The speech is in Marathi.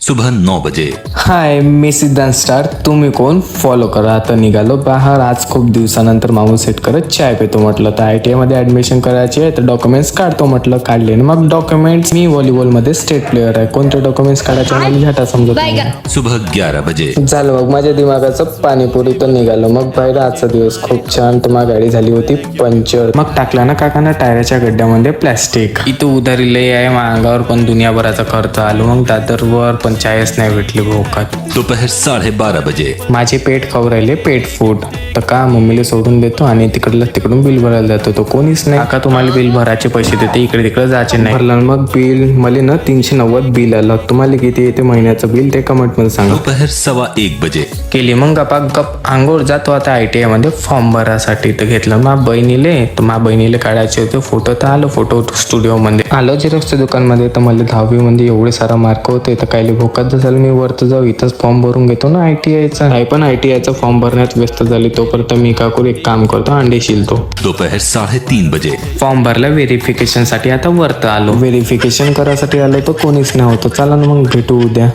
सुबह 9 बजे। हाय, मी सिद्धांत स्टार. तुम्ही कोण? फॉलो करा. आता निघालो बाहेर. आज खूप दिवसानंतर मामू सेट करत चाय पितो म्हटलं. तर ITI मध्ये ऍडमिशन करायची आहे तर डॉक्युमेंट्स काढतो म्हटलं. काढले ना मग डॉक्युमेंट्स. मी व्हॉलीबॉल मध्ये स्टेट प्लेअर आहे. कोणते डॉक्युमेंट्स काढायचे मला झटा समजत नाही. सुबह 11 बजे। झालं मग माझ्या दिमागाचं पाणीपुरी तर निघालो. मग बाहेर आजचा दिवस खूप छान. तर मग गाडी झाली होती पंक्चर. मग टाकला ना काकांना टायराच्या गड्ड्यामध्ये प्लॅस्टिक. इथं उधारी लय आहे. अंगावर पण दुनियाभराचा खर्च आलो. मग दादरवर पण चायच नाही भेटली भोकात. दोपहर 12:30 बजे। माझे पेट खाऊ राहिले पेट फूड. तर का मम्मीला सोडून देतो आणि तिकडून बिल भरायला जातो. तो कोणीच नाही. काका तुम्हाला बिल भरायचे पैसे देते, इकडे तिकडे जायचे नाही. भरलं मग बिल मला ना 390 बिल आलं. तुम्हाला किती येते महिन्याचं बिल ते कमेंट मध्ये सांगा. दोपहर 1:15 बजे। केली मग गप आंघोळ. जातो आता ITI मध्ये फॉर्म भरासाठी. तर घेतलं मा बहिणीले काढायचे होते फोटो. तर आलो फोटो स्टुडिओ मध्ये. आलो झेरॉक्सच्या दुकानमध्ये. तर मला 10वी मध्ये एवढे सारा मार्क होते. तर काही भोकात झालं. मी वरत जाऊ इथंच फॉर्म भरून घेतो ना ITIचा. आई पण ITIचा फॉर्म भरण्यात व्यस्त झाली. तोपर्यंत मी काकूर एक काम करतो, अंडे शिलतो. दोपहर 3:30 बजे। फॉर्म भरला व्हेरिफिकेशन साठी. आता वरत आलो. व्हेरिफिकेशन करायसाठी आलो तर कोणीच नाही होतं. चला ना मग भेटू उद्या.